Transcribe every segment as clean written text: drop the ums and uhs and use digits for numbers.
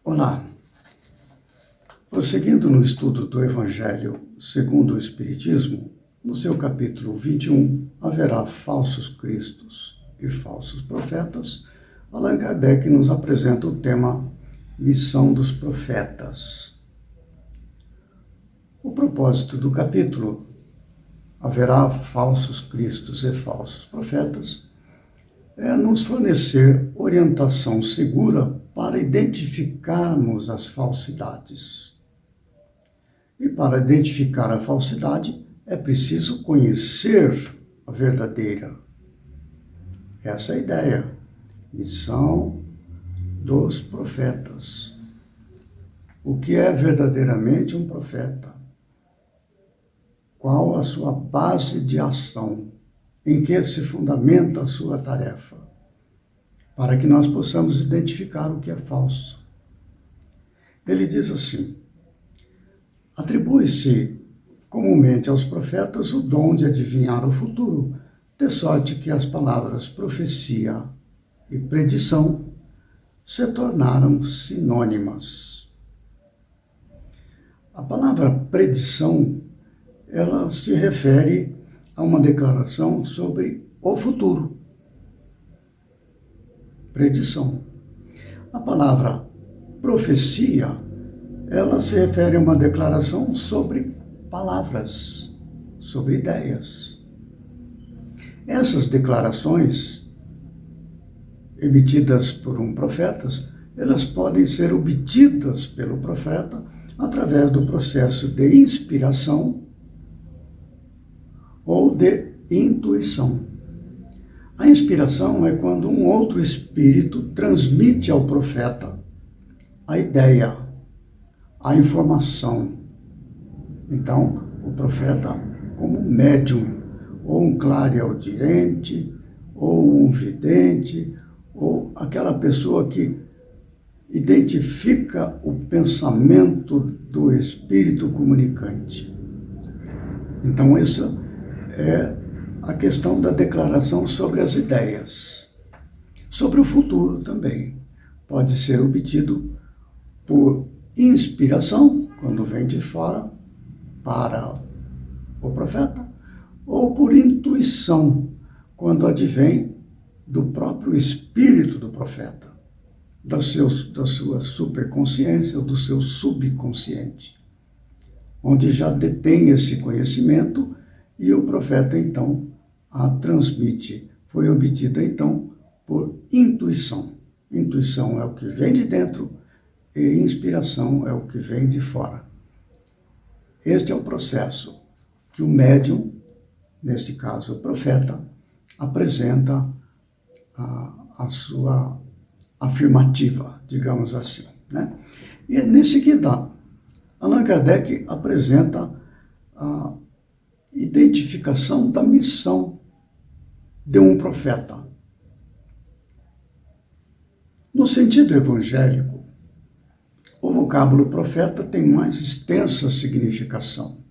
Olá! Prosseguindo no estudo do Evangelho segundo o Espiritismo, no seu capítulo 21, haverá falsos cristos e falsos profetas. Allan Kardec nos apresenta o tema Missão dos Profetas. O propósito do capítulo, haverá falsos cristos e falsos profetas, é nos fornecer orientação segura para identificarmos as falsidades. E para identificar a falsidade, é preciso conhecer a verdadeira. Essa é a ideia. Missão dos profetas. O que é verdadeiramente um profeta? Qual a sua base de ação? Em que se fundamenta a sua tarefa? Para que nós possamos identificar o que é falso. Ele diz assim: atribui-se comumente aos profetas o dom de adivinhar o futuro, de sorte que as palavras profecia e predição se tornaram sinônimas. A palavra predição, ela se refere a uma declaração sobre o futuro. Predição. A palavra profecia, ela se refere a uma declaração sobre palavras, sobre ideias. Essas declarações, emitidas por um profeta, elas podem ser obtidas pelo profeta através do processo de inspiração ou de intuição. A inspiração é quando um outro espírito transmite ao profeta a ideia, a informação. Então, o profeta, como um médium, ou um clareaudiente, ou um vidente, ou aquela pessoa que identifica o pensamento do espírito comunicante. Então, essa é a questão da declaração sobre as ideias. Sobre o futuro também. Pode ser obtido por inspiração, quando vem de fora, para o profeta, ou por intuição, quando advém do próprio espírito do profeta, da sua superconsciência ou do seu subconsciente, onde já detém esse conhecimento e o profeta, então, a transmite. Foi obtida, então, por intuição. Intuição é o que vem de dentro e inspiração é o que vem de fora. Este é o processo que o médium, neste caso o profeta, apresenta a sua afirmativa, digamos assim, né? E nesse seguida, Allan Kardec apresenta a identificação da missão de um profeta. No sentido evangélico, o vocábulo profeta tem mais extensa significação.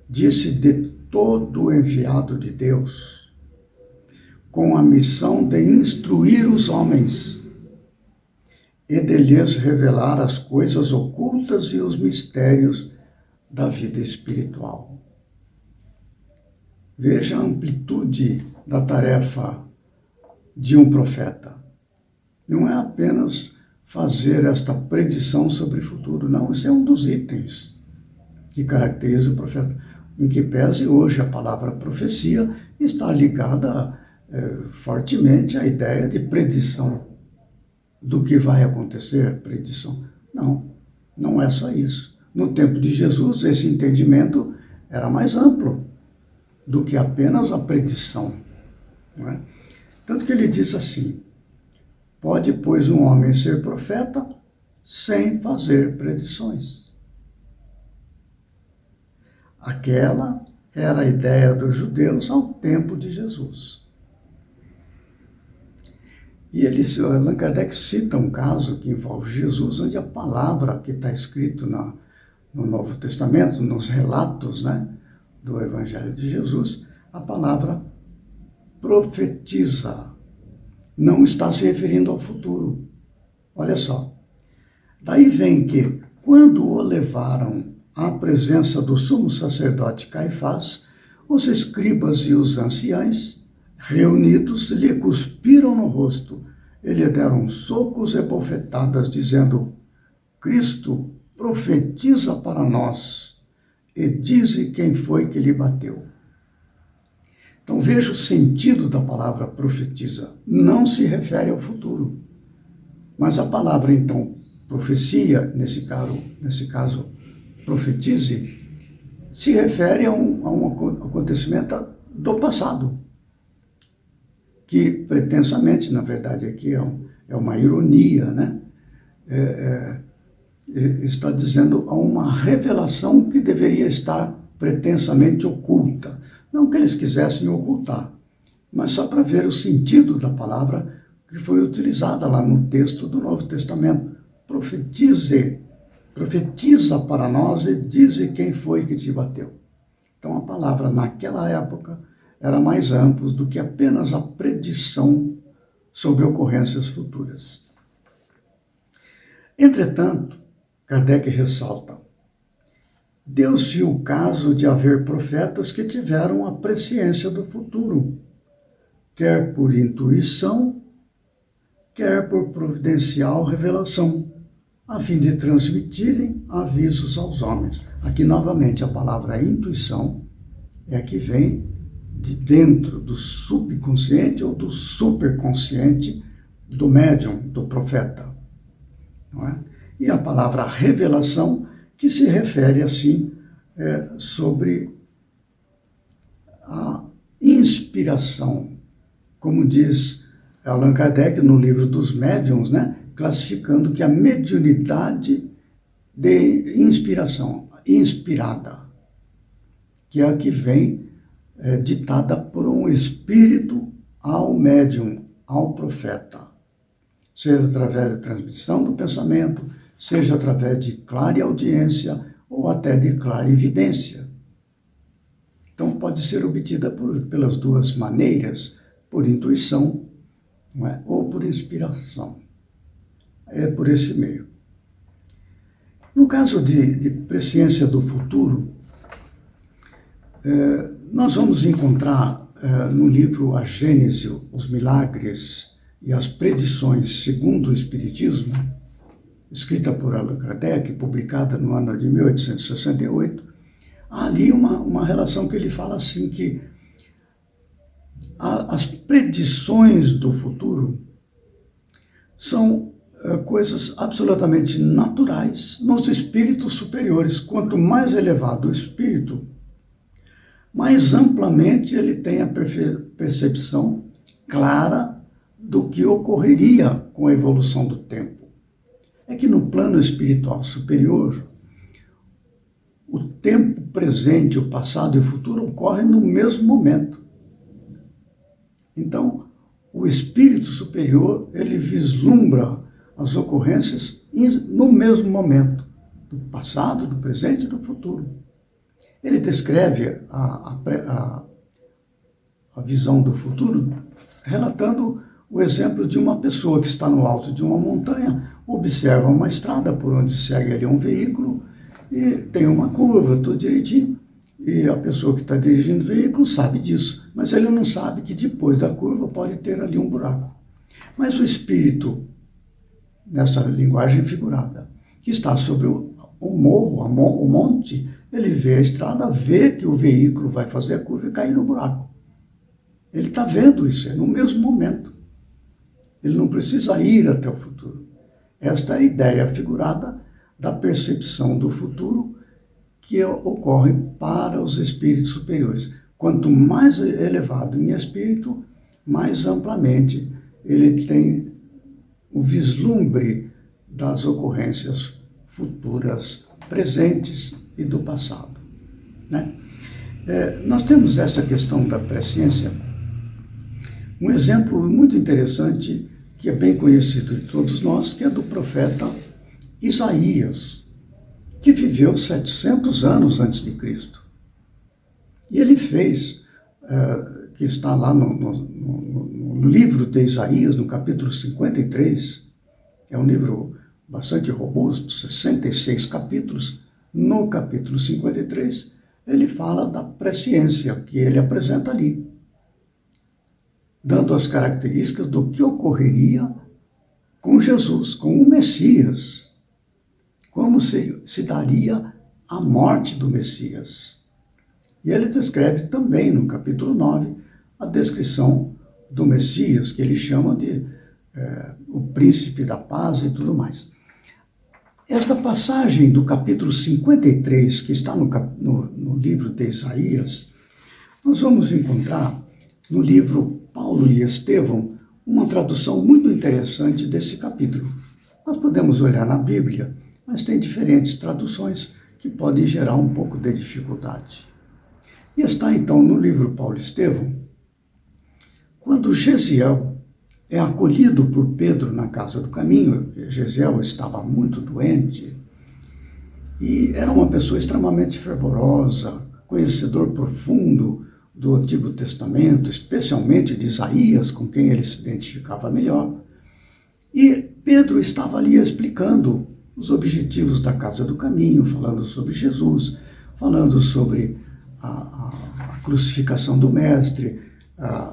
Disse de todo enviado de Deus, com a missão de instruir os homens e de lhes revelar as coisas ocultas e os mistérios da vida espiritual. Veja a amplitude da tarefa de um profeta. Não é apenas fazer esta predição sobre o futuro, não. Esse é um dos itens que caracteriza o profeta. Em que pese hoje a palavra profecia está ligada fortemente à ideia de predição do que vai acontecer, predição. Não, não é só isso. No tempo de Jesus, esse entendimento era mais amplo do que apenas a predição. Não é? Tanto que ele diz assim: pode, pois, um homem ser profeta sem fazer predições. Aquela era a ideia dos judeus ao tempo de Jesus. E Allan Kardec cita um caso que envolve Jesus, onde a palavra que está escrito no Novo Testamento, nos relatos, né, do Evangelho de Jesus, a palavra profetiza. Não está se referindo ao futuro. Olha só. Daí vem que, quando o levaram à presença do sumo sacerdote Caifás, os escribas e os anciães, reunidos, lhe cuspiram no rosto e lhe deram socos e bofetadas, dizendo: Cristo, profetiza para nós e dize quem foi que lhe bateu. Então veja o sentido da palavra profetiza. Não se refere ao futuro. Mas a palavra, então, profecia, nesse caso profetize, se refere a um acontecimento do passado, que pretensamente, na verdade, aqui é uma ironia, né? Está dizendo a uma revelação que deveria estar pretensamente oculta. Não que eles quisessem ocultar, mas só para ver o sentido da palavra que foi utilizada lá no texto do Novo Testamento. Profetiza para nós e dize quem foi que te bateu. Então a palavra naquela época era mais ampla do que apenas a predição sobre ocorrências futuras. Entretanto, Kardec ressalta: deu-se o caso de haver profetas que tiveram a presciência do futuro, quer por intuição, quer por providencial revelação, a fim de transmitirem avisos aos homens. Aqui, novamente, a palavra intuição é a que vem de dentro do subconsciente ou do superconsciente do médium, do profeta. Não é? E a palavra revelação, que se refere, assim, sobre a inspiração, como diz Allan Kardec no livro dos Médiuns, né? Classificando que a mediunidade de inspiração, inspirada, que é a que vem ditada por um espírito ao médium, ao profeta, seja através da transmissão do pensamento, seja através de clareaudiência ou até de clarividência. Então pode ser obtida pelas duas maneiras, por intuição, não é? Ou por inspiração. É por esse meio. No caso de presciência do futuro, nós vamos encontrar no livro A Gênese, os milagres e as predições segundo o Espiritismo, escrita por Allan Kardec, publicada no ano de 1868, há ali uma relação que ele fala assim, que as predições do futuro são coisas absolutamente naturais nos espíritos superiores. Quanto mais elevado o espírito, mais amplamente ele tem a percepção clara do que ocorreria com a evolução do tempo. É que no plano espiritual superior, o tempo presente, o passado e o futuro ocorrem no mesmo momento. Então, o espírito superior, ele vislumbra as ocorrências no mesmo momento, do passado, do presente e do futuro. Ele descreve a visão do futuro relatando o exemplo de uma pessoa que está no alto de uma montanha, observa uma estrada por onde segue ali um veículo e tem uma curva, tudo direitinho. E a pessoa que está dirigindo o veículo sabe disso, mas ele não sabe que depois da curva pode ter ali um buraco. Mas o espírito, nessa linguagem figurada, que está sobre o morro, o monte, ele vê a estrada, vê que o veículo vai fazer a curva e cair no buraco. Ele está vendo isso, é no mesmo momento. Ele não precisa ir até o futuro. Esta é a ideia figurada da percepção do futuro que ocorre para os espíritos superiores. Quanto mais elevado em espírito, mais amplamente ele tem o vislumbre das ocorrências futuras, presentes e do passado, né? Nós temos essa questão da presciência, um exemplo muito interessante, que é bem conhecido de todos nós, que é do profeta Isaías, que viveu 700 anos antes de Cristo. E ele fez, que está lá no livro de Isaías, no capítulo 53, é um livro bastante robusto, 66 capítulos. No capítulo 53, ele fala da presciência que ele apresenta ali, dando as características do que ocorreria com Jesus, com o Messias, como se daria a morte do Messias. E ele descreve também no capítulo 9 a descrição do Messias, que ele chama de o príncipe da paz e tudo mais. Esta passagem do capítulo 53, que está no livro de Isaías, nós vamos encontrar no livro Paulo e Estevão uma tradução muito interessante desse capítulo. Nós podemos olhar na Bíblia, mas tem diferentes traduções que podem gerar um pouco de dificuldade. E está então no livro Paulo e Estevão, quando Gesiel é acolhido por Pedro na casa do caminho. Gesiel estava muito doente e era uma pessoa extremamente fervorosa, conhecedor profundo do Antigo Testamento, especialmente de Isaías, com quem ele se identificava melhor. E Pedro estava ali explicando os objetivos da casa do caminho, falando sobre Jesus, falando sobre a crucificação do Mestre,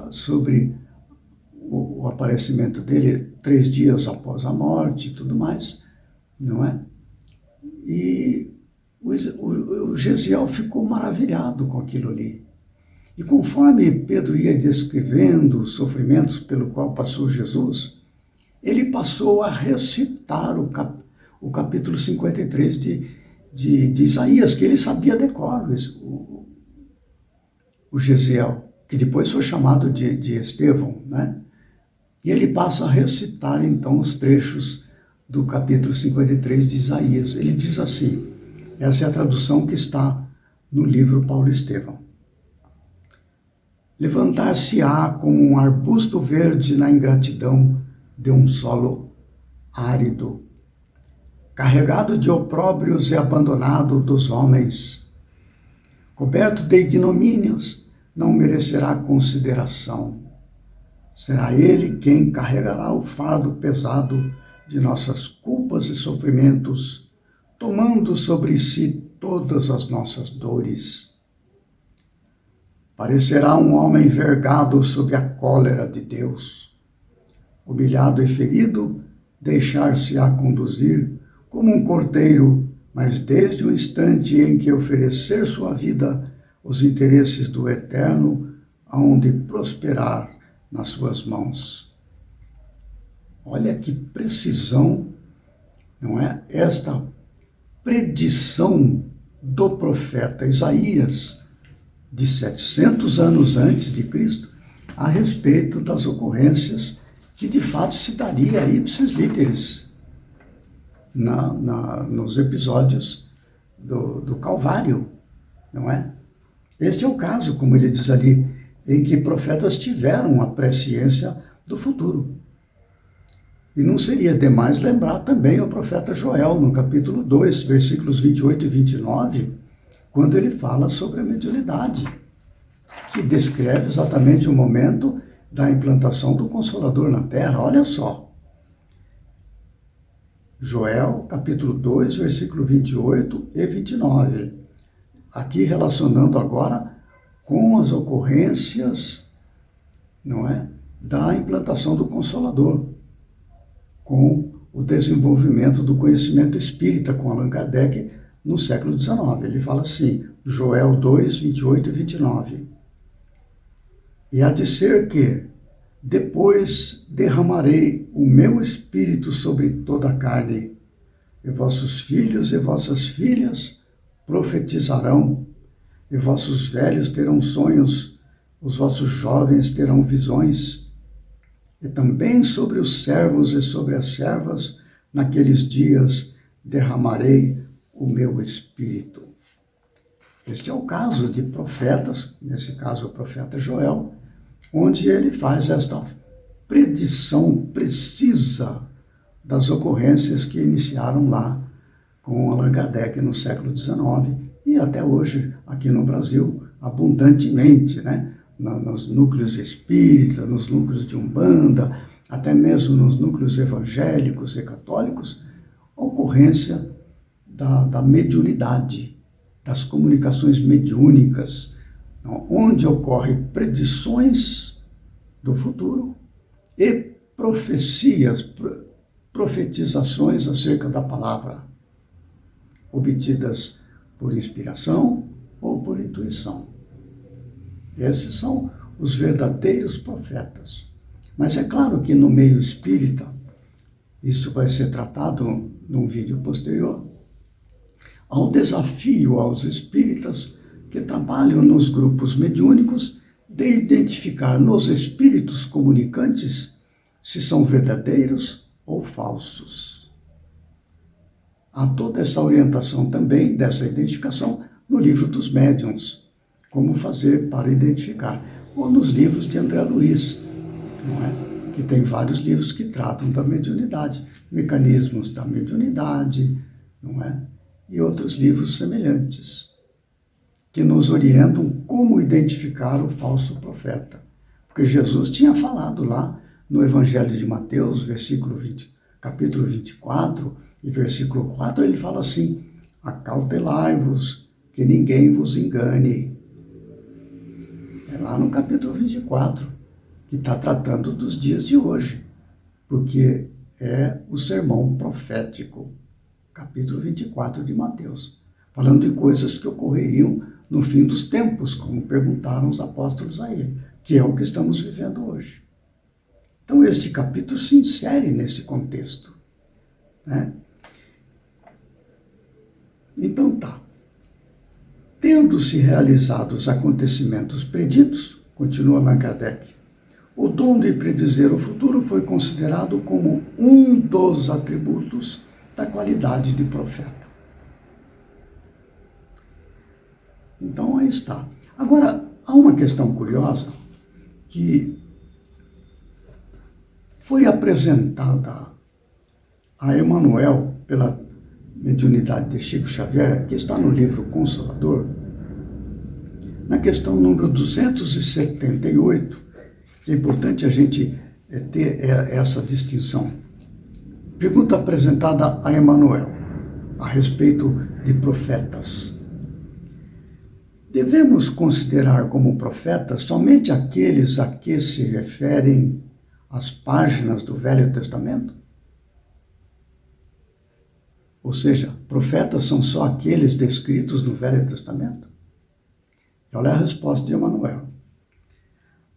sobre o aparecimento dele 3 dias após a morte e tudo mais, não é? E o Gesiel ficou maravilhado com aquilo ali. E conforme Pedro ia descrevendo os sofrimentos pelo qual passou Jesus, ele passou a recitar o capítulo 53 de Isaías, que ele sabia de cor, o Gesiel, que depois foi chamado de Estevão, né? E ele passa a recitar, então, os trechos do capítulo 53 de Isaías. Ele diz assim, essa é a tradução que está no livro Paulo e Estevão. Levantar-se-á como um arbusto verde na ingratidão de um solo árido, carregado de opróbrios e abandonado dos homens, coberto de ignomínias, não merecerá consideração. Será ele quem carregará o fardo pesado de nossas culpas e sofrimentos, tomando sobre si todas as nossas dores. Parecerá um homem vergado sob a cólera de Deus. Humilhado e ferido, deixar-se-á conduzir como um cordeiro, mas desde o instante em que oferecer sua vida, os interesses do Eterno hão de prosperar nas suas mãos. Olha que precisão, não é? Esta predição do profeta Isaías, de 700 anos antes de Cristo, a respeito das ocorrências que de fato se daria ipsis literis nos episódios do Calvário, não é? Este é o caso, como ele diz ali, em que profetas tiveram a presciência do futuro. E não seria demais lembrar também o profeta Joel, no capítulo 2, versículos 28 e 29, quando ele fala sobre a mediunidade, que descreve exatamente o momento da implantação do Consolador na Terra. Olha só. Joel, capítulo 2, versículo 28 e 29. Aqui relacionando agora com as ocorrências, não é, da implantação do Consolador, com o desenvolvimento do conhecimento espírita com Allan Kardec no século XIX. Ele fala assim, Joel 2, 28 e 29. E há de ser que, depois derramarei o meu espírito sobre toda a carne, e vossos filhos e vossas filhas profetizarão, e vossos velhos terão sonhos, os vossos jovens terão visões. E também sobre os servos e sobre as servas, naqueles dias, derramarei o meu espírito. Este é o caso de profetas, nesse caso o profeta Joel, onde ele faz esta predição precisa das ocorrências que iniciaram lá com Allan Kardec no século XIX e até hoje aqui no Brasil abundantemente, né? Nos núcleos espíritas, nos núcleos de Umbanda, até mesmo nos núcleos evangélicos e católicos, ocorrência da mediunidade, das comunicações mediúnicas, onde ocorrem predições do futuro e profecias, profetizações acerca da palavra, obtidas por inspiração ou por intuição. Esses são os verdadeiros profetas. Mas é claro que no meio espírita, isso vai ser tratado num vídeo posterior, há um desafio aos espíritas que trabalham nos grupos mediúnicos de identificar nos espíritos comunicantes se são verdadeiros ou falsos. Há toda essa orientação também, dessa identificação, no livro dos médiuns, como fazer para identificar, ou nos livros de André Luiz, não é? Que tem vários livros que tratam da mediunidade, mecanismos da mediunidade, não é? E outros livros semelhantes, que nos orientam como identificar o falso profeta. Porque Jesus tinha falado lá no Evangelho de Mateus, capítulo 24 e versículo 4, ele fala assim: acautelai-vos, que ninguém vos engane. É lá no capítulo 24, que está tratando dos dias de hoje, porque é o sermão profético, capítulo 24 de Mateus, falando de coisas que ocorreriam no fim dos tempos, como perguntaram os apóstolos a ele, que é o que estamos vivendo hoje. Então, este capítulo se insere nesse contexto, né? Então tá. Tendo-se realizado os acontecimentos preditos, continua Allan Kardec, o dom de predizer o futuro foi considerado como um dos atributos da qualidade de profeta. Então, aí está. Agora, há uma questão curiosa que foi apresentada a Emmanuel pela mediunidade de Chico Xavier, que está no livro Consolador, na questão número 278, que é importante a gente ter essa distinção. Pergunta apresentada a Emmanuel a respeito de profetas. Devemos considerar como profetas somente aqueles a que se referem as páginas do Velho Testamento? Ou seja, profetas são só aqueles descritos no Velho Testamento? E olha a resposta de Emmanuel.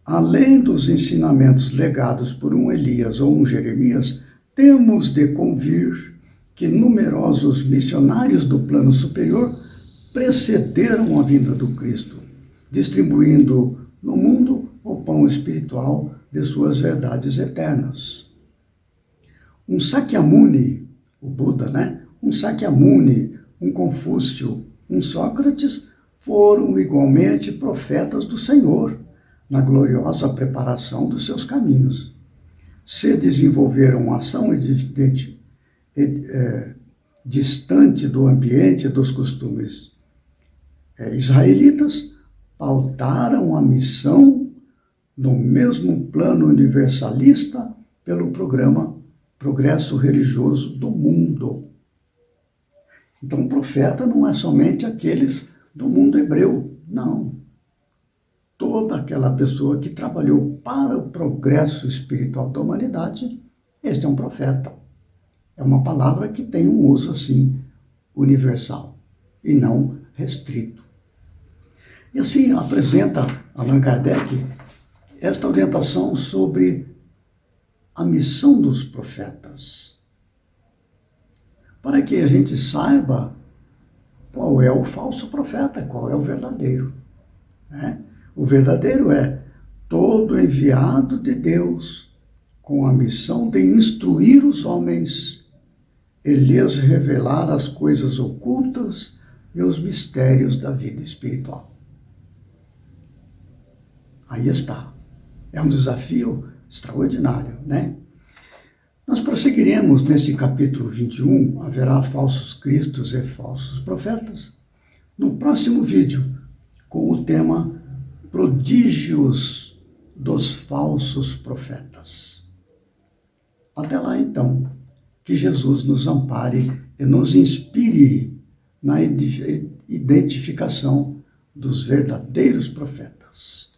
Além dos ensinamentos legados por um Elias ou um Jeremias, temos de convir que numerosos missionários do plano superior precederam a vinda do Cristo, distribuindo no mundo o pão espiritual de suas verdades eternas. Um Sakyamuni, o Buda, né? Um Sakyamuni, um Confúcio, um Sócrates foram igualmente profetas do Senhor na gloriosa preparação dos seus caminhos. Se desenvolveram ação distante do ambiente e dos costumes israelitas, pautaram a missão no mesmo plano universalista pelo programa Progresso Religioso do Mundo. Então, o profeta não é somente aqueles do mundo hebreu, não. Toda aquela pessoa que trabalhou para o progresso espiritual da humanidade, este é um profeta. É uma palavra que tem um uso assim, universal, e não restrito. E assim apresenta Allan Kardec esta orientação sobre a missão dos profetas, para que a gente saiba qual é o falso profeta, qual é o verdadeiro, né? O verdadeiro é todo enviado de Deus com a missão de instruir os homens e lhes revelar as coisas ocultas e os mistérios da vida espiritual. Aí está. É um desafio extraordinário, né? Nós prosseguiremos neste capítulo 21, haverá falsos cristos e falsos profetas, no próximo vídeo, com o tema Prodígios dos falsos profetas. Até lá, então. que Jesus nos ampare e nos inspire na identificação dos verdadeiros profetas.